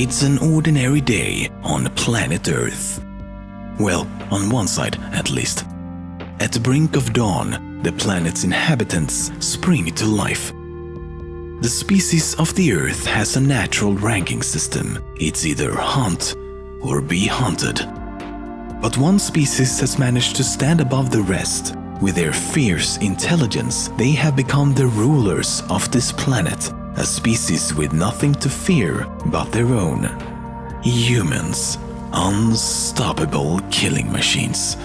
It's an ordinary day on planet Earth. Well, on one side at least. At the brink of dawn, the planet's inhabitants spring to life. The species of the Earth has a natural ranking system. It's either hunt or be hunted. But one species has managed to stand above the rest. With their fierce intelligence, they have become the rulers of this planet, a species with nothing to fear but their own. Humans. Unstoppable killing machines.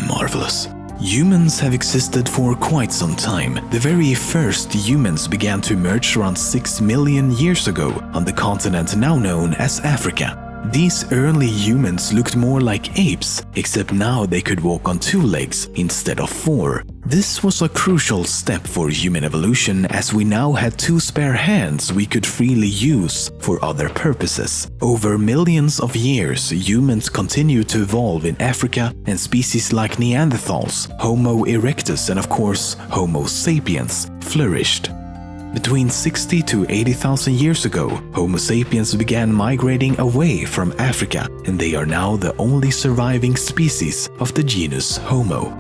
Marvelous. Humans have existed for quite some time. The very first humans began to emerge around 6 million years ago on the continent now known as Africa. These early humans looked more like apes, except now they could walk on 2 legs instead of 4. This was a crucial step for human evolution, as we now had 2 spare hands we could freely use for other purposes. Over millions of years, humans continued to evolve in Africa, and species like Neanderthals, Homo erectus and of course Homo sapiens flourished. Between 60 to 80,000 years ago, Homo sapiens began migrating away from Africa, and they are now the only surviving species of the genus Homo.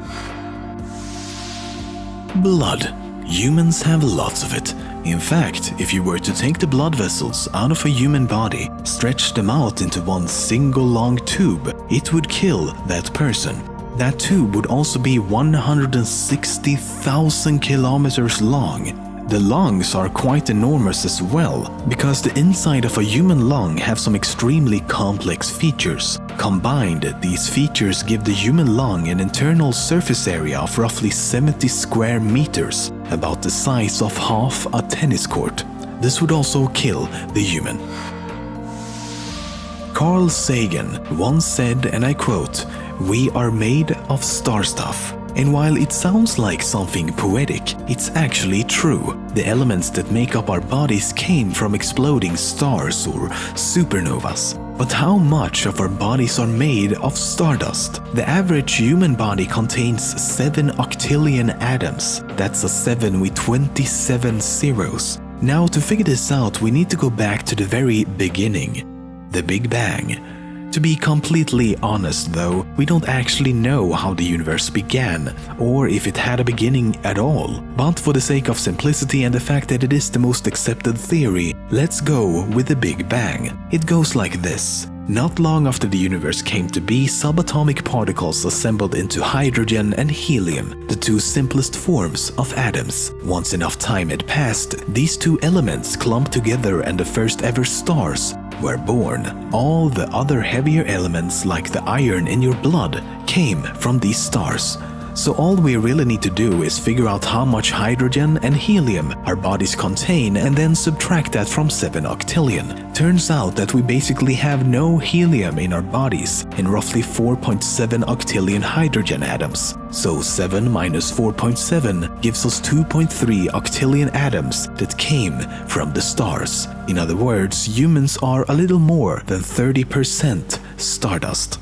Blood. Humans have lots of it. In fact, if you were to take the blood vessels out of a human body, stretch them out into one single long tube, it would kill that person. That tube would also be 160,000 kilometers long. The lungs are quite enormous as well, because the inside of a human lung have some extremely complex features. Combined, these features give the human lung an internal surface area of roughly 70 square meters, about the size of half a tennis court. This would also kill the human. Carl Sagan once said, and I quote, "We are made of star stuff." And while it sounds like something poetic, it's actually true. The elements that make up our bodies came from exploding stars or supernovas. But how much of our bodies are made of stardust? The average human body contains 7 octillion atoms. That's a 7 with 27 zeros. Now, to figure this out, we need to go back to the very beginning, the Big Bang. To be completely honest though, we don't actually know how the universe began, or if it had a beginning at all. But for the sake of simplicity and the fact that it is the most accepted theory, let's go with the Big Bang. It goes like this. Not long after the universe came to be, subatomic particles assembled into hydrogen and helium, the 2 simplest forms of atoms. Once enough time had passed, these 2 elements clumped together and the first ever stars were born. All the other heavier elements, like the iron in your blood, came from these stars. So all we really need to do is figure out how much hydrogen and helium our bodies contain and then subtract that from 7 octillion. Turns out that we basically have no helium in our bodies and roughly 4.7 octillion hydrogen atoms. So 7 minus 4.7 gives us 2.3 octillion atoms that came from the stars. In other words, humans are a little more than 30% stardust.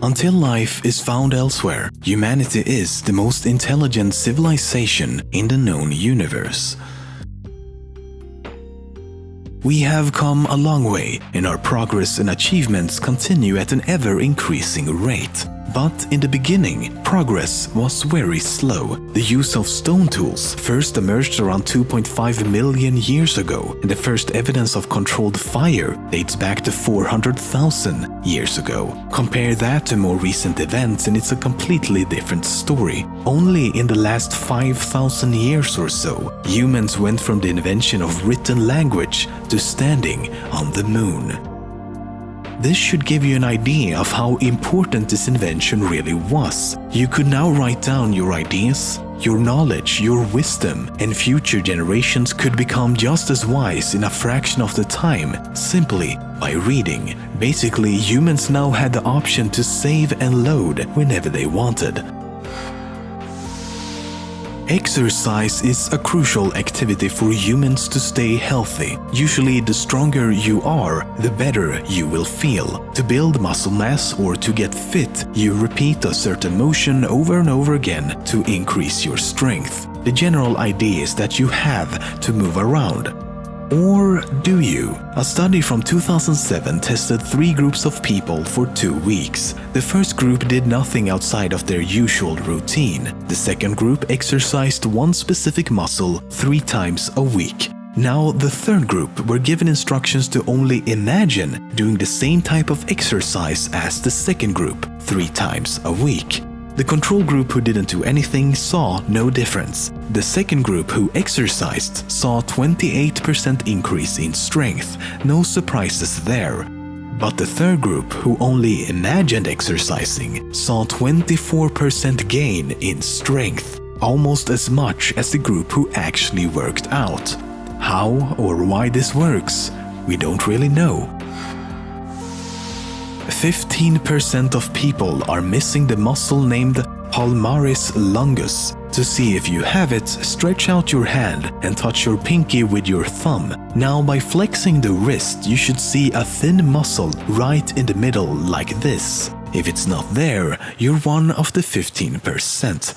Until life is found elsewhere, humanity is the most intelligent civilization in the known universe. We have come a long way, and our progress and achievements continue at an ever-increasing rate. But in the beginning, progress was very slow. The use of stone tools first emerged around 2.5 million years ago, and the first evidence of controlled fire dates back to 400,000 years ago. Compare that to more recent events and it's a completely different story. Only in the last 5,000 years or so, humans went from the invention of written language to standing on the moon. This should give you an idea of how important this invention really was. You could now write down your ideas, your knowledge, your wisdom, and future generations could become just as wise in a fraction of the time, simply by reading. Basically, humans now had the option to save and load whenever they wanted. Exercise is a crucial activity for humans to stay healthy. Usually, the stronger you are, the better you will feel. To build muscle mass or to get fit, you repeat a certain motion over and over again to increase your strength. The general idea is that you have to move around. Or do you? A study from 2007 tested 3 groups of people for 2 weeks. The first group did nothing outside of their usual routine. The second group exercised one specific muscle 3 times a week. Now, the third group were given instructions to only imagine doing the same type of exercise as the second group 3 times a week. The control group who didn't do anything saw no difference. The second group who exercised saw 28% increase in strength, no surprises there. But the third group who only imagined exercising saw 24% gain in strength, almost as much as the group who actually worked out. How or why this works, we don't really know. 15% of people are missing the muscle named palmaris longus. To see if you have it, stretch out your hand and touch your pinky with your thumb. Now, by flexing the wrist, you should see a thin muscle right in the middle like this. If it's not there, you're one of the 15%.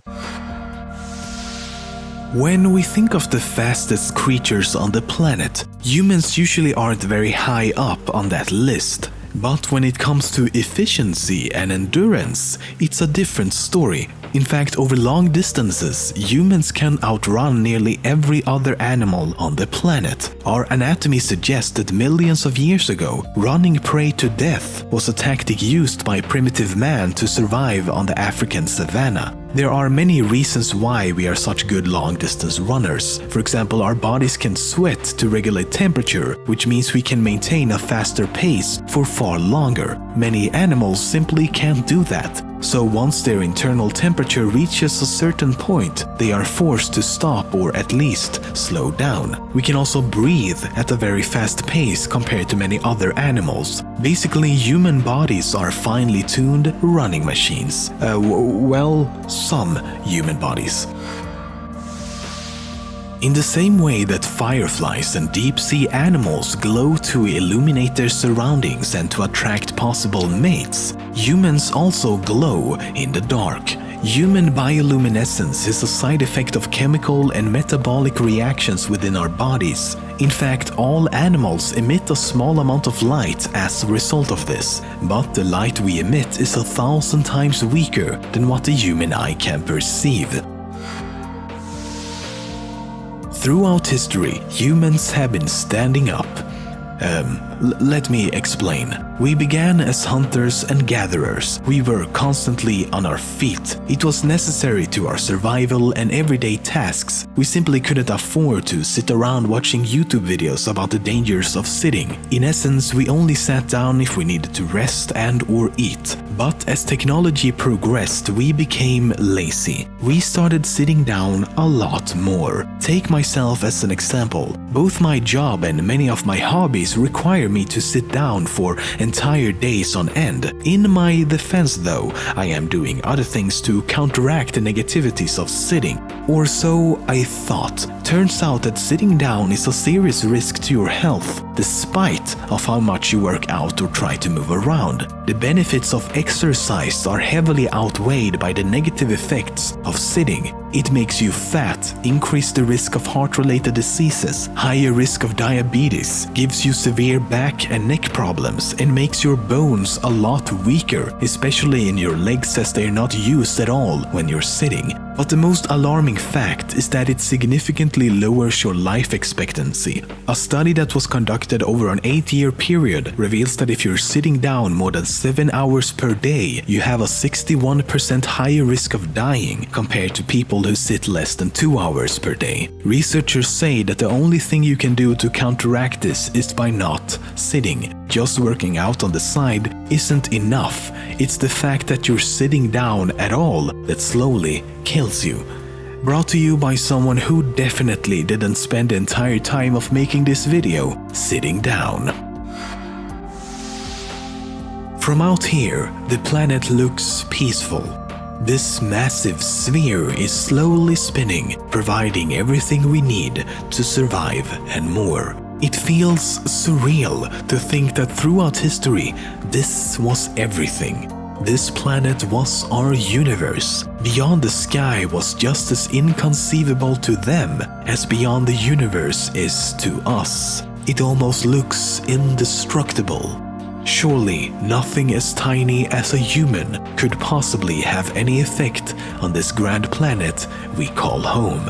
When we think of the fastest creatures on the planet, humans usually aren't very high up on that list. But when it comes to efficiency and endurance, it's a different story. In fact, over long distances, humans can outrun nearly every other animal on the planet. Our anatomy suggests that millions of years ago, running prey to death was a tactic used by primitive man to survive on the African savanna. There are many reasons why we are such good long-distance runners. For example, our bodies can sweat to regulate temperature, which means we can maintain a faster pace for far longer. Many animals simply can't do that. So once their internal temperature reaches a certain point, they are forced to stop or at least slow down. We can also breathe at a very fast pace compared to many other animals. Basically, human bodies are finely tuned running machines. Well, some human bodies. In the same way that fireflies and deep-sea animals glow to illuminate their surroundings and to attract possible mates, humans also glow in the dark. Human bioluminescence is a side effect of chemical and metabolic reactions within our bodies. In fact, all animals emit a small amount of light as a result of this, but the light we emit is 1,000 times weaker than what the human eye can perceive. Throughout history, humans have been standing up. Let me explain. We began as hunters and gatherers. We were constantly on our feet. It was necessary to our survival and everyday tasks. We simply couldn't afford to sit around watching YouTube videos about the dangers of sitting. In essence, we only sat down if we needed to rest and/or eat. But as technology progressed, we became lazy. We started sitting down a lot more. Take myself as an example. Both my job and many of my hobbies require me to sit down for entire days on end. In my defense though, I am doing other things to counteract the negativities of sitting. Or so I thought. Turns out that sitting down is a serious risk to your health, despite of how much you work out or try to move around. The benefits of exercise are heavily outweighed by the negative effects of sitting. It makes you fat, increase the risk of heart-related diseases, higher risk of diabetes, gives you severe back and neck problems, and makes your bones a lot weaker, especially in your legs as they are not used at all when you're sitting. But the most alarming fact is that it significantly lowers your life expectancy. A study that was conducted over an 8-year period reveals that if you're sitting down more than 7 hours per day, you have a 61% higher risk of dying compared to people who sit less than 2 hours per day. Researchers say that the only thing you can do to counteract this is by not sitting. Just working out on the side isn't enough. It's the fact that you're sitting down at all that slowly kills you. Brought to you by someone who definitely didn't spend the entire time of making this video sitting down. From out here, the planet looks peaceful. This massive sphere is slowly spinning, providing everything we need to survive and more. It feels surreal to think that throughout history, this was everything. This planet was our universe. Beyond the sky was just as inconceivable to them as beyond the universe is to us. It almost looks indestructible. Surely nothing as tiny as a human could possibly have any effect on this grand planet we call home.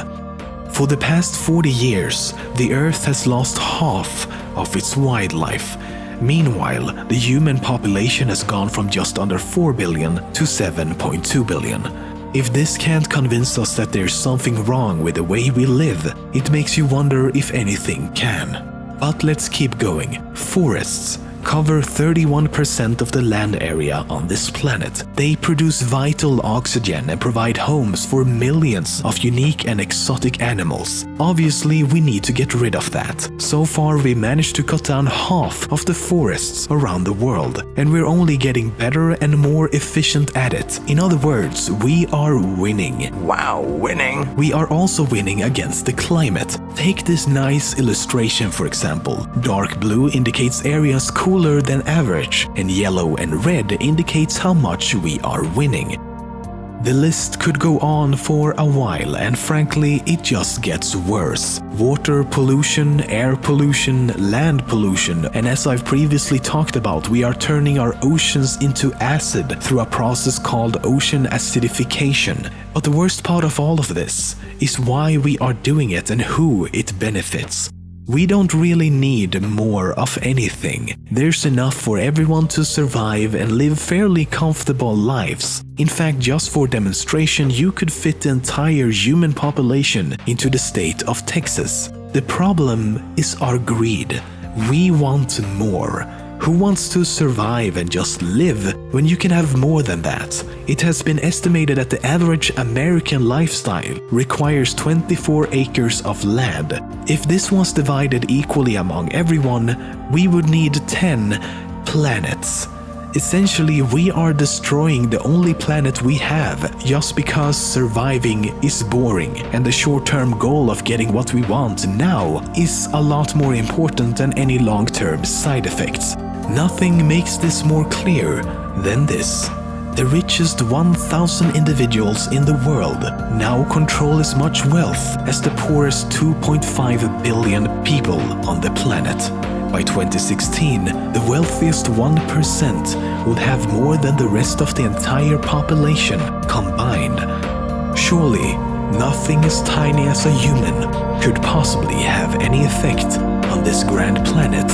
For the past 40 years, the Earth has lost half of its wildlife. Meanwhile, the human population has gone from just under 4 billion to 7.2 billion. If this can't convince us that there's something wrong with the way we live, it makes you wonder if anything can. But let's keep going. Forests cover 31% of the land area on this planet. They produce vital oxygen and provide homes for millions of unique and exotic animals. Obviously, we need to get rid of that. So far, we managed to cut down half of the forests around the world, and we're only getting better and more efficient at it. In other words, we are winning. Wow, winning! We are also winning against the climate. Take this nice illustration for example. Dark blue indicates areas cooler than average, and yellow and red indicates how much we are winning. The list could go on for a while, and frankly, it just gets worse. Water pollution, air pollution, land pollution, and as I've previously talked about, we are turning our oceans into acid through a process called ocean acidification. But the worst part of all of this is why we are doing it and who it benefits. We don't really need more of anything. There's enough for everyone to survive and live fairly comfortable lives. In fact, just for demonstration, you could fit the entire human population into the state of Texas. The problem is our greed. We want more. Who wants to survive and just live when you can have more than that? It has been estimated that the average American lifestyle requires 24 acres of land. If this was divided equally among everyone, we would need 10 planets. Essentially, we are destroying the only planet we have just because surviving is boring, and the short-term goal of getting what we want now is a lot more important than any long-term side effects. Nothing makes this more clear than this. The richest 1,000 individuals in the world now control as much wealth as the poorest 2.5 billion people on the planet. By 2016, the wealthiest 1% would have more than the rest of the entire population combined. Surely, nothing as tiny as a human could possibly have any effect on this grand planet